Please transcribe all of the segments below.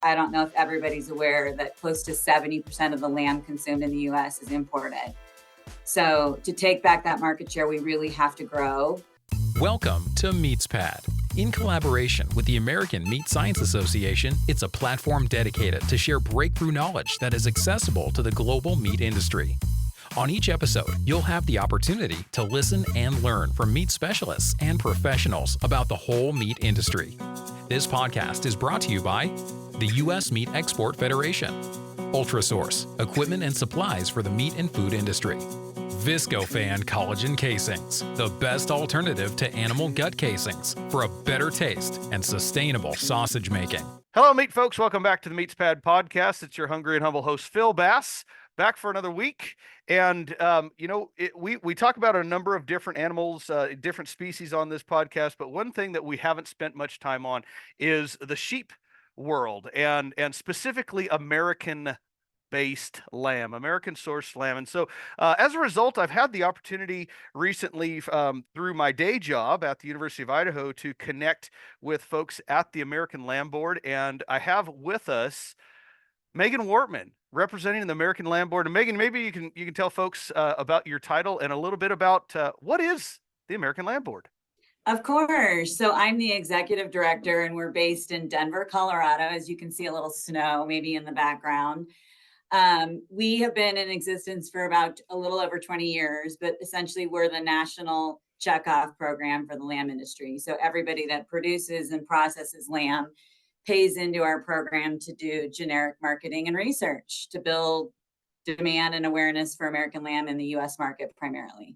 I don't know if everybody's aware that close to 70% of the lamb consumed in the US is imported. So to take back that market share, we really have to grow. Welcome to MeatsPad. In collaboration with the American Meat Science Association, it's a platform dedicated to share breakthrough knowledge that is accessible to the global meat industry. On each episode, you'll have the opportunity to listen and learn from meat specialists and professionals about the whole meat industry. This podcast is brought to you by the U.S. Meat Export Federation, Ultrasource, equipment and supplies for the meat and food industry, Viscofan collagen casings, the best alternative to animal gut casings for a better taste and sustainable sausage making. Hello, meat folks. Welcome back to the MeatsPad podcast. It's your hungry and humble host, Phil Bass, back for another week. And, we talk about a number of different animals, different species on this podcast. But one thing that we haven't spent much time on is the sheep world and specifically American-based lamb, American-sourced lamb. And so as a result, I've had the opportunity recently through my day job at the University of Idaho to connect with folks at the American Lamb Board. And I have with us Megan Wortman, representing the American Lamb Board. And Megan, maybe you can tell folks about your title and a little bit about what is the American Lamb Board? Of course. So I'm the executive director, and we're based in Denver, Colorado. As you can see, a little snow maybe in the background. We have been in existence for about a little over 20 years, but essentially we're the national checkoff program for the lamb industry. So everybody that produces and processes lamb pays into our program to do generic marketing and research to build demand and awareness for American lamb in the U.S. market primarily.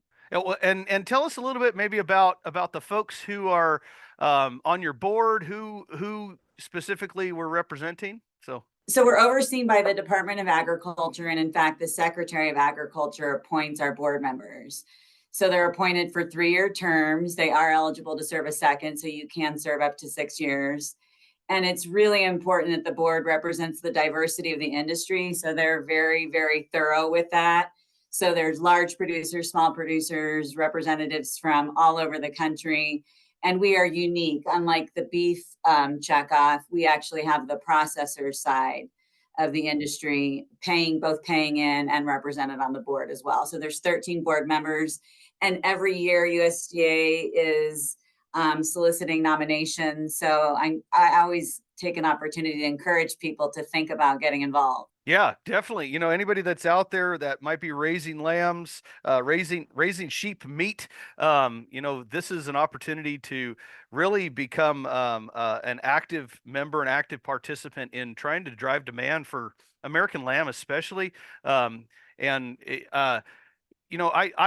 And tell us a little bit maybe about the folks who are on your board, who specifically we're representing. So we're overseen by the Department of Agriculture, and in fact, the Secretary of Agriculture appoints our board members. So they're appointed for 3-year terms. They are eligible to serve a second, so you can serve up to 6 years. And it's really important that the board represents the diversity of the industry. So they're very, very thorough with that. So there's large producers, small producers, representatives from all over the country. And we are unique. Unlike the beef checkoff, we actually have the processor side of the industry both paying in and represented on the board as well. So there's 13 board members. And every year USDA is soliciting nominations. So I always take an opportunity to encourage people to think about getting involved. Yeah, definitely. Anybody that's out there that might be raising lambs, raising sheep meat, this is an opportunity to really become an active member, an active participant in trying to drive demand for American lamb, especially. I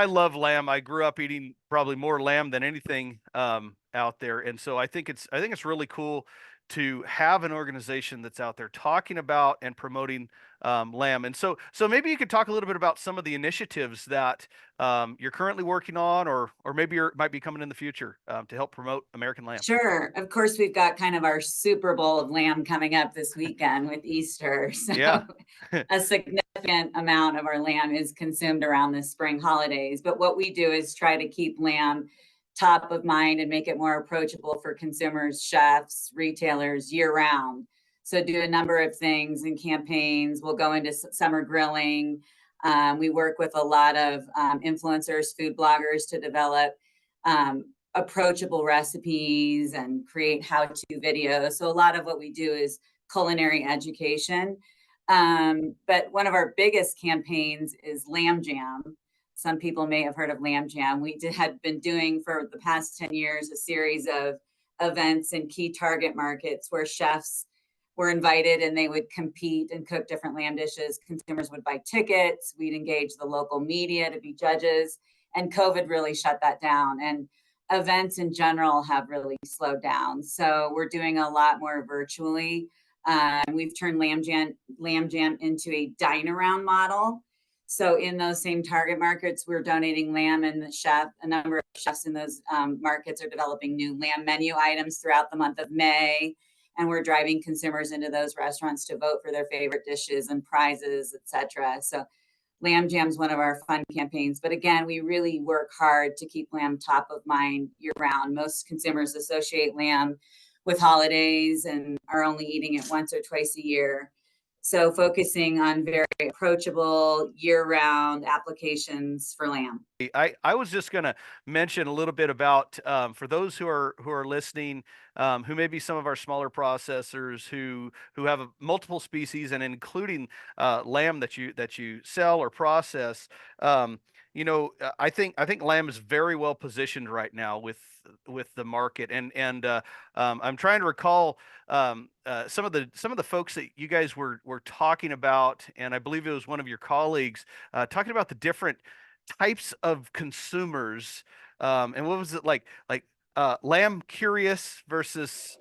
love lamb. I grew up eating probably more lamb than anything out there, and so I think it's really cool to have an organization that's out there talking about and promoting lamb. And so maybe you could talk a little bit about some of the initiatives that you're currently working on, or maybe might be coming in the future to help promote American lamb. Sure. Of course, we've got kind of our Super Bowl of lamb coming up this weekend with Easter. So yeah. a significant amount of our lamb is consumed around the spring holidays. But what we do is try to keep lamb top of mind and make it more approachable for consumers, chefs, retailers year round. So do a number of things and campaigns. We'll go into summer grilling. We work with a lot of influencers, food bloggers to develop approachable recipes and create how-to videos. So a lot of what we do is culinary education. But one of our biggest campaigns is Lamb Jam. Some people may have heard of Lamb Jam. We had been doing for the past 10 years a series of events in key target markets where chefs were invited and they would compete and cook different lamb dishes. Consumers would buy tickets. We'd engage the local media to be judges. And COVID really shut that down. And events in general have really slowed down. So we're doing a lot more virtually. We've turned Lamb Jam into a dine-around model. So in those same target markets, we're donating lamb, and a number of chefs in those markets are developing new lamb menu items throughout the month of May. And we're driving consumers into those restaurants to vote for their favorite dishes and prizes, et cetera. So Lamb Jam is one of our fun campaigns. But again, we really work hard to keep lamb top of mind year round. Most consumers associate lamb with holidays and are only eating it once or twice a year. So focusing on very approachable year-round applications for lamb. I was just going to mention a little bit about for those who are listening, who may be some of our smaller processors who have multiple species and including lamb that you sell or process. I think lamb is very well positioned right now with the market, and I'm trying to recall some of the folks that you guys were talking about, and I believe it was one of your colleagues talking about the different types of consumers, and what was it lamb curious versus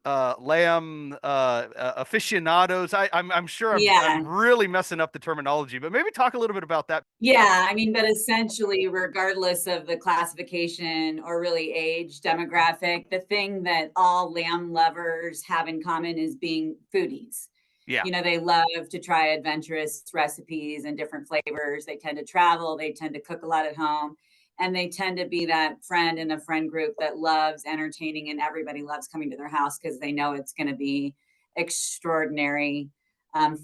lamb aficionados. I'm sure Yeah. I'm really messing up the terminology, but maybe talk a little bit about that. Yeah, I mean, but essentially, regardless of the classification or really age demographic, the thing that all lamb lovers have in common is being foodies. Yeah. You know, they love to try adventurous recipes and different flavors. They tend to travel, they tend to cook a lot at home, and they tend to be that friend in a friend group that loves entertaining, and everybody loves coming to their house because they know it's going to be extraordinary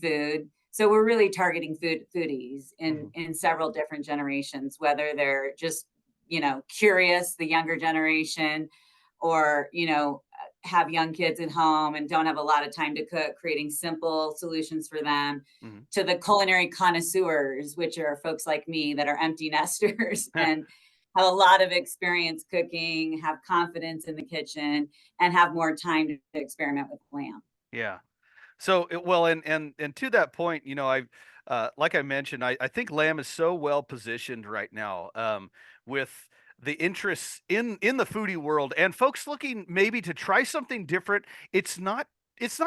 food. So we're really targeting foodies in several different generations, whether they're just, curious, the younger generation, or, have young kids at home and don't have a lot of time to cook, creating simple solutions for them, Mhm. to the culinary connoisseurs, which are folks like me that are empty nesters and have a lot of experience cooking, have confidence in the kitchen, and have more time to experiment with lamb. Yeah. So, well, and to that point, I've like I mentioned, I think lamb is so well positioned right now, with the interests in the foodie world and folks looking maybe to try something different. It's not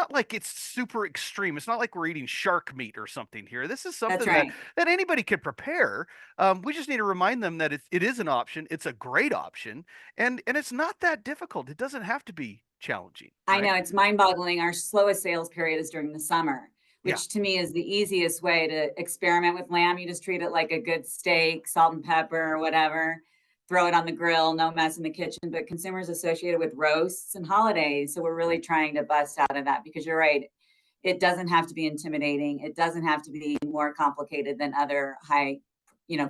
like it's super extreme. It's not like we're eating shark meat or something here. This is That's something right. that anybody can prepare. We just need to remind them that it is an option. It's a great option, and it's not that difficult. It doesn't have to be challenging, I right? know it's mind-boggling. Our slowest sales period is during the summer, Yeah. which to me is the easiest way to experiment with lamb. You just treat it like a good steak, salt and pepper or whatever, throw it on the grill, no mess in the kitchen. But consumers associate it with roasts and holidays. So we're really trying to bust out of that, because you're right. It doesn't have to be intimidating. It doesn't have to be more complicated than other high,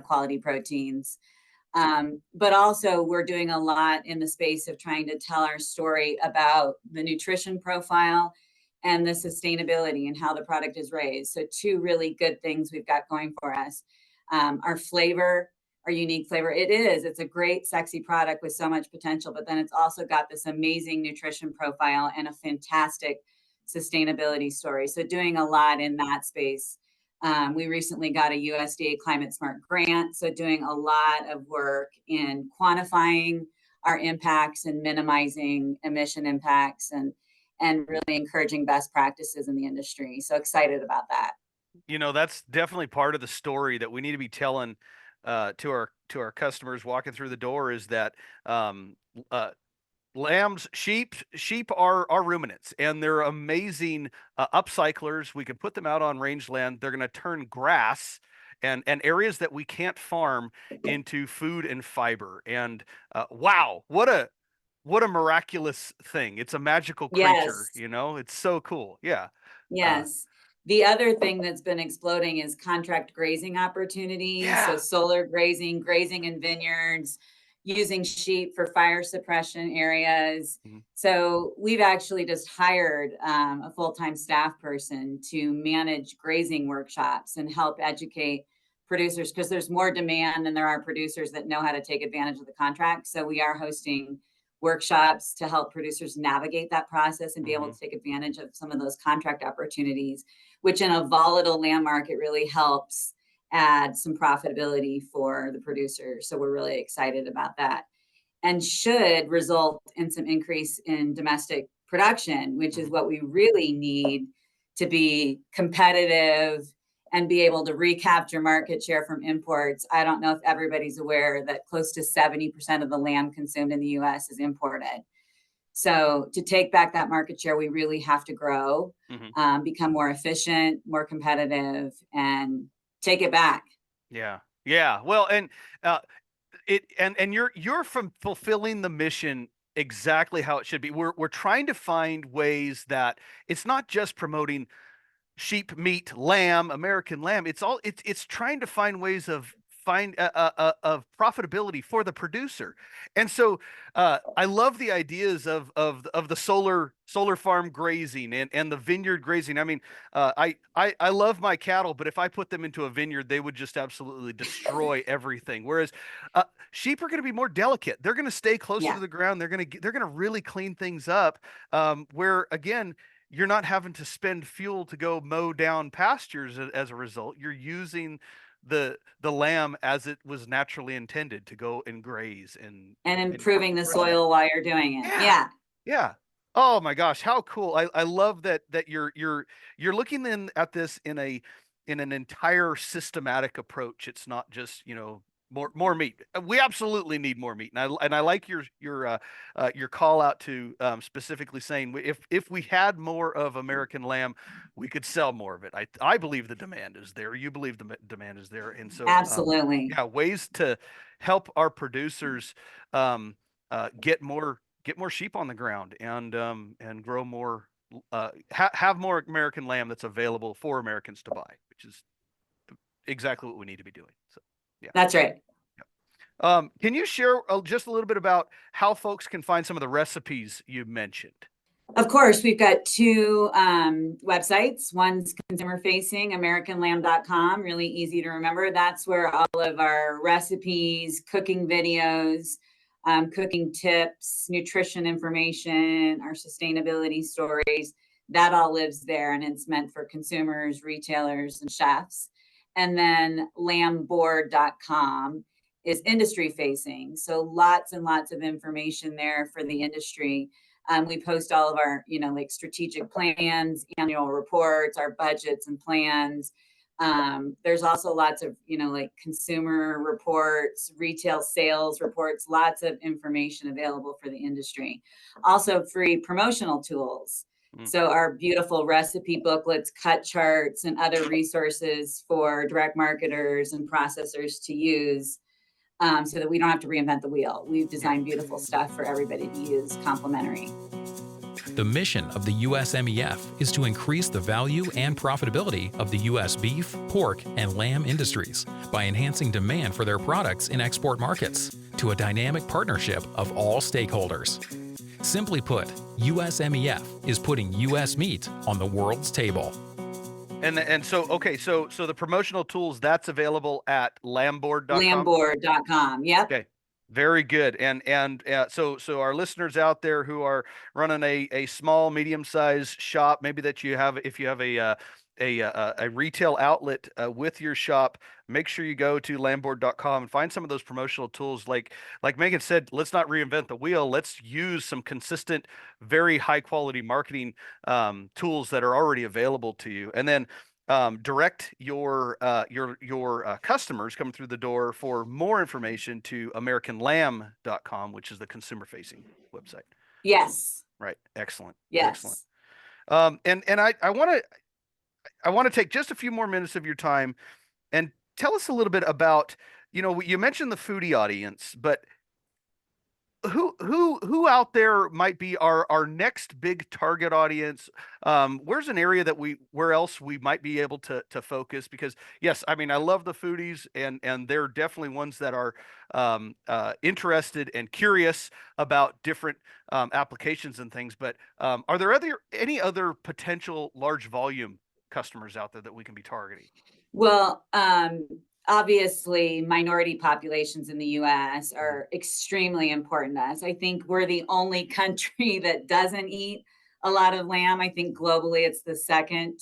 quality proteins. But also, we're doing a lot in the space of trying to tell our story about the nutrition profile and the sustainability and how the product is raised. So, two really good things we've got going for us. Our flavor, our unique flavor. It's a great, sexy product with so much potential, but then it's also got this amazing nutrition profile and a fantastic sustainability story. So, doing a lot in that space. We recently got a USDA Climate Smart grant, so doing a lot of work in quantifying our impacts and minimizing emission impacts, and really encouraging best practices in the industry. So excited about that. That's definitely part of the story that we need to be telling to our customers walking through the door, is that uh, sheep are ruminants, and they're amazing upcyclers. We can put them out on rangeland. They're going to turn grass and areas that we can't farm into food and fiber. And wow, what a miraculous thing! It's a magical creature. Yes. It's so cool. Yeah. Uh, Yes. The other thing that's been exploding is contract grazing opportunities. So yeah. solar grazing, grazing in vineyards, using sheep for fire suppression areas. Mhm. So we've actually just hired a full-time staff person to manage grazing workshops and help educate producers, because there's more demand than there are producers that know how to take advantage of the contract. So we are hosting workshops to help producers navigate that process and be able Mhm. to take advantage of some of those contract opportunities, which in a volatile land market really helps add some profitability for the producer. So we're really excited about that, and should result in some increase in domestic production, which is Mhm. what we really need to be competitive and be able to recapture market share from imports. I don't know if everybody's aware that close to 70% of the lamb consumed in the US is imported. So to take back that market share, we really have to grow, Mhm. become more efficient, more competitive, and take it back. Yeah. Yeah. Well, and uh, it and you're from fulfilling the mission exactly how it should be. We're trying to find ways that it's not just promoting sheep meat, lamb, American lamb. It's trying to find ways of of profitability for the producer. And so I love the ideas of the solar farm grazing and the vineyard grazing. I mean, I love my cattle, but if I put them into a vineyard, they would just absolutely destroy everything. Whereas sheep are going to be more delicate. They're going to stay closer Yeah. to the ground. They're going to really clean things up. Where again, you're not having to spend fuel to go mow down pastures as a result. You're using the lamb as it was naturally intended to go and graze And and improving the fresh meat. soil while you're doing it. Yeah. Yeah. Yeah. Oh my gosh, how cool. I love that you're looking at this in an entire systematic approach. It's not just, more meat. We absolutely need more meat. And I like your call out to specifically saying if we had more of American lamb, we could sell more of it. I believe the demand is there. You believe the demand is there. And so Absolutely. yeah, ways to help our producers get more sheep on the ground and grow more have more American lamb that's available for Americans to buy, which is exactly what we need to be doing. So yeah. That's right. Can you share just a little bit about how folks can find some of the recipes you mentioned? Of course, we've got two websites. One's consumer facing, AmericanLamb.com, really easy to remember. That's where all of our recipes, cooking videos, cooking tips, nutrition information, our sustainability stories, that all lives there, and it's meant for consumers, retailers, and chefs. And then lambboard.com is industry facing. So lots and lots of information there for the industry. We post all of our, like strategic plans, annual reports, our budgets and plans. There's also lots of, like consumer reports, retail sales reports, lots of information available for the industry. Also free promotional tools. So our beautiful recipe booklets, cut charts, and other resources for direct marketers and processors to use. So that we don't have to reinvent the wheel. We've designed beautiful stuff for everybody to use complimentary. The mission of the USMEF is to increase the value and profitability of the U.S. beef, pork, and lamb industries by enhancing demand for their products in export markets to a dynamic partnership of all stakeholders. Simply put, USMEF is putting U.S. meat on the world's table. And so the promotional tools, that's available at lambboard.com. Lambboard.com. Yep. Okay. Very good. And so our listeners out there who are running a small, medium-sized shop, maybe that if you have a retail outlet with your shop, make sure you go to lambboard.com and find some of those promotional tools. Like Megan said, let's not reinvent the wheel. Let's use some consistent, very high quality marketing tools that are already available to you, and then direct your customers coming through the door for more information to AmericanLamb.com, which is the consumer facing website. Yes. Right. Excellent. Yes. Excellent. And I want to take just a few more minutes of your time and tell us a little bit about, you mentioned the foodie audience, but who out there might be our next big target audience? Where's an area where else we might be able to focus? Because yes, I mean, I love the foodies and they're definitely ones that are interested and curious about different applications and things. But are there any other potential large volume customers out there that we can be targeting? Well, obviously, minority populations in the U.S. are extremely important to us. I think we're the only country that doesn't eat a lot of lamb. I think globally it's the second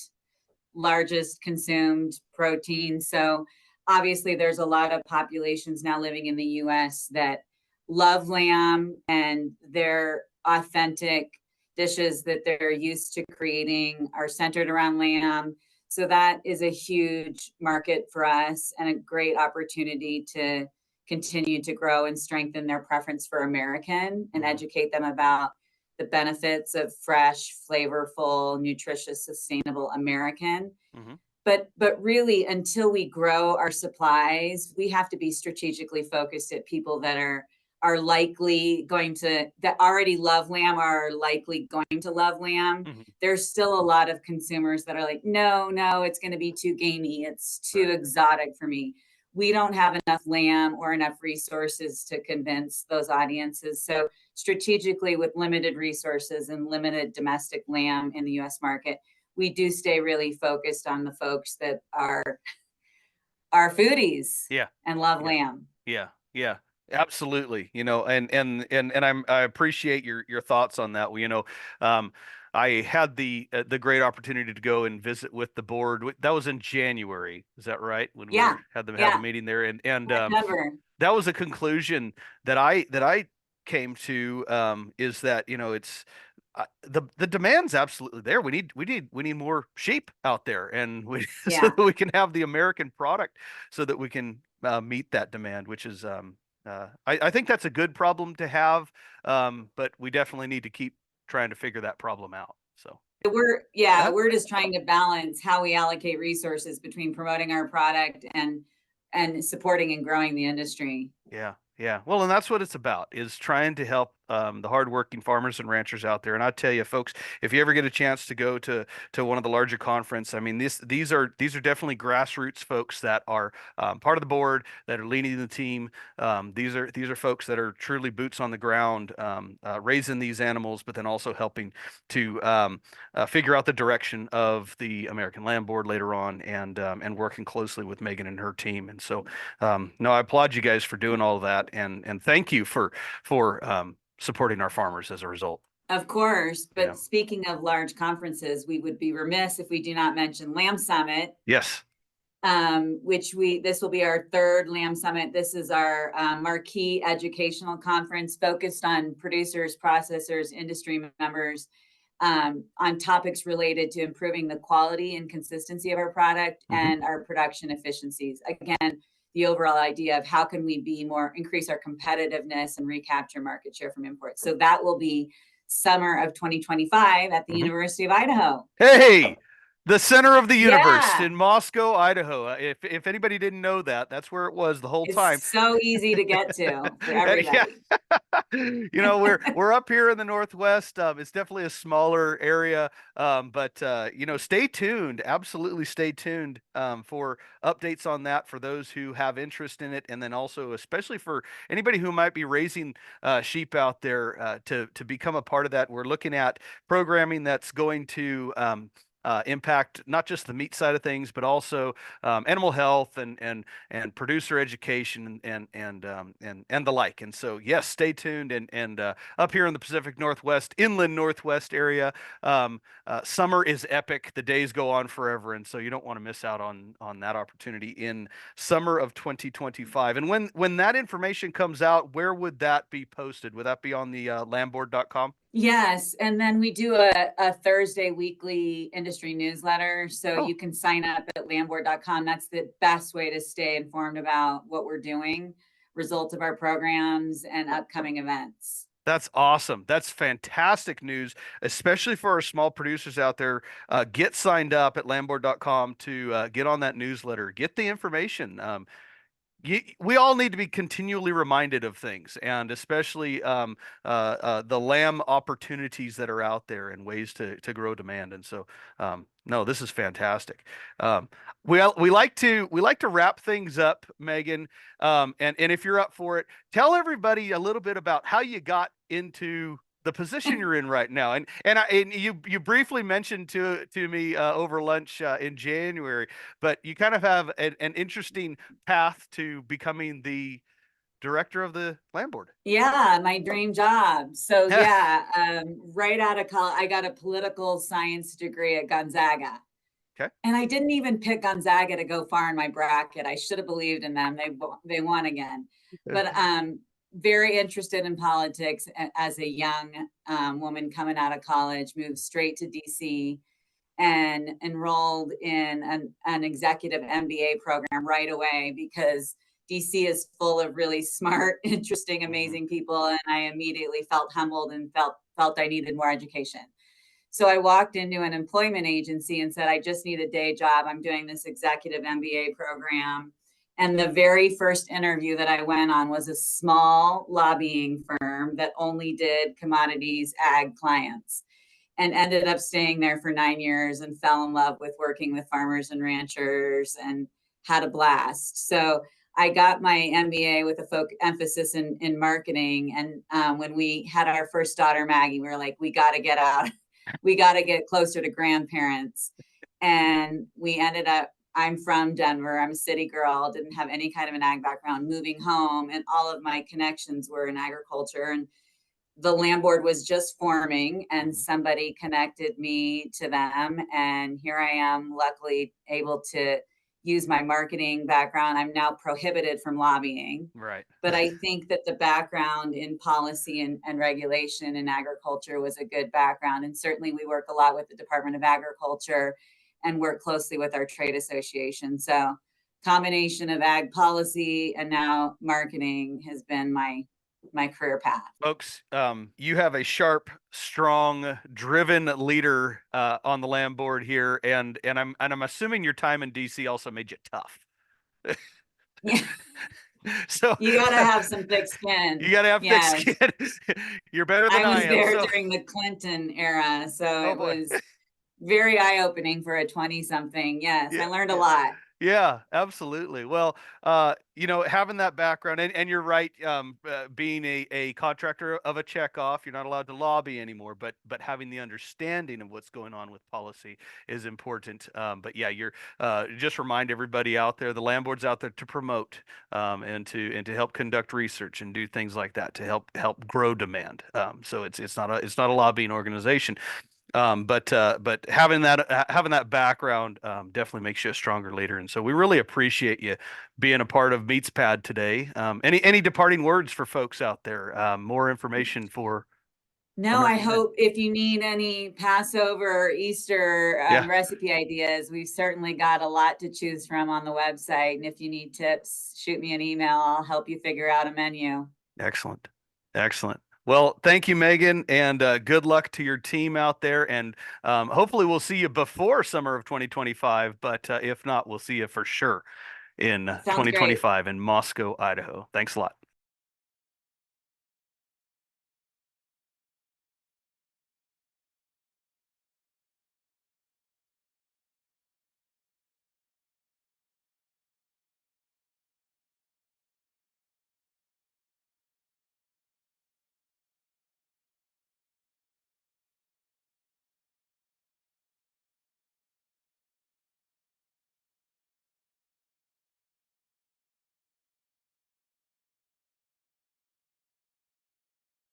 largest consumed protein. So obviously there's a lot of populations now living in the U.S. that love lamb, and their authentic dishes that they're used to creating are centered around lamb. So that is a huge market for us and a great opportunity to continue to grow and strengthen their preference for American and educate them about the benefits of fresh, flavorful, nutritious, sustainable American. Mm-hmm. But really, until we grow our supplies, we have to be strategically focused at people that are are likely going to, that already love lamb are likely going to love lamb. Mhm. There's still a lot of consumers that are like, no, it's going to be too gamey. It's too exotic for me. We don't have enough lamb or enough resources to convince those audiences. So strategically, with limited resources and limited domestic lamb in the US market, we do stay really focused on the folks that are foodies Yeah. and love Yeah. lamb. Yeah, absolutely. I appreciate your thoughts on that. I had the great opportunity to go and visit with the board. That was in January. Is that right? When we Yeah, had the yeah, meeting there, and remember. that was a conclusion that I came to, is that, it's the demand's absolutely there. We need more sheep out there, and so Yeah. that we can have the American product, so that we can meet that demand, which is, I think that's a good problem to have, but we definitely need to keep trying to figure that problem out. So We're just trying to balance how we allocate resources between promoting our product and supporting and growing the industry. yeah, yeah. Well, and that's what it's about, is trying to help the hardworking farmers and ranchers out there. And I tell you, folks, if you ever get a chance to go to one of the larger conference, I mean, these are definitely grassroots folks that are part of the board, that are leading the team. These are folks that are truly boots on the ground, raising these animals, but then also helping to figure out the direction of the American Land Board later on, and working closely with Megan and her team. And so, no, I applaud you guys for doing all of that, and thank you for supporting our farmers as a result. Of course, but Yeah. speaking of large conferences, we would be remiss if we do not mention Lamb Summit, Yes. this will be our third Lamb Summit. This is our marquee educational conference focused on producers, processors, industry members, on topics related to improving the quality and consistency of our product and our production efficiencies. Again, the overall idea of how can we increase our competitiveness and recapture market share from imports. So that will be summer of 2025 at the University of Idaho. Hey, the center of the universe Yeah. in Moscow, Idaho. If anybody didn't know that, that's where it was the whole time. It's so easy to get to for everybody. We're up here in the Northwest. It's definitely a smaller area, but stay tuned. Absolutely, stay tuned for updates on that for those who have interest in it, and then also especially for anybody who might be raising sheep out there, to become a part of that. We're looking at programming that's going to impact not just the meat side of things, but also animal health and producer education and the like. And so, yes, stay tuned. And up here in the Pacific Northwest, inland Northwest area, summer is epic. The days go on forever, and so you don't want to miss out on that opportunity in summer of 2025. And when that information comes out, where would that be posted? Would that be on the landboard.com? Yes, and then we do a Thursday weekly industry newsletter. So you can sign up at landboard.com. That's the best way to stay informed about what we're doing, results of our programs, and upcoming events. That's awesome. That's fantastic news, especially for our small producers out there. Get signed up at landboard.com to get on that newsletter. Get the information. We all need to be continually reminded of things, and especially the lamb opportunities that are out there and ways to grow demand. And so, no, this is fantastic. We like to wrap things up, Megan. And if you're up for it, tell everybody a little bit about how you got into the position you're in right now. And you briefly mentioned to me over lunch in January, but you kind of have an interesting path to becoming the director of the land board. Yeah, my dream job. So right out of college, I got a political science degree at Gonzaga. Okay. And I didn't even pick Gonzaga to go far in my bracket. I should have believed in them. They won again. But very interested in politics as a young woman coming out of college, moved straight to DC and enrolled in an executive MBA program right away, because DC is full of really smart, interesting, amazing people. And I immediately felt humbled and felt I needed more education. So I walked into an employment agency and said, I just need a day job. I'm doing this executive MBA program. And the very first interview that I went on was a small lobbying firm that only did commodities ag clients, and ended up staying there for 9 years and fell in love with working with farmers and ranchers and had a blast. So I got my MBA with a emphasis in marketing. And when we had our first daughter, Maggie, we were like, we got to get out. We got to get closer to grandparents. And we ended up, I'm from Denver. I'm a city girl, didn't have any kind of an ag background, moving home, and all of my connections were in agriculture. And the land board was just forming, and somebody connected me to them. And here I am, luckily able to use my marketing background. I'm now prohibited from lobbying. Right. But I think that the background in policy and regulation in agriculture was a good background. And certainly we work a lot with the Department of Agriculture and work closely with our trade association. So combination of ag policy and now marketing has been my career path. Folks, you have a sharp, strong, driven leader on the land board here, and I'm assuming your time in DC also made you tough. Yeah. So you got to have some thick skin. You got to have thick skin. You're better than I am. I was there during the Clinton era, so it was very eye-opening for a 20-something. Yes, I learned a lot. Yeah, absolutely. Well, having that background, and you're right, being a contractor of a checkoff, you're not allowed to lobby anymore, but having the understanding of what's going on with policy is important. But yeah, you're just remind everybody out there, the land board's out there to promote and to help conduct research and do things like that to help grow demand. So it's not a lobbying organization. But having that background definitely makes you a stronger leader, and so we really appreciate you being a part of MeatsPad today. Any departing words for folks out there? More information for? No, I hope if you need any Passover or Easter recipe ideas, we've certainly got a lot to choose from on the website. And if you need tips, shoot me an email. I'll help you figure out a menu. Excellent. Well, thank you, Megan, and good luck to your team out there. And hopefully we'll see you before summer of 2025. But if not, we'll see you for sure in 2025 in Moscow, Idaho. Thanks a lot.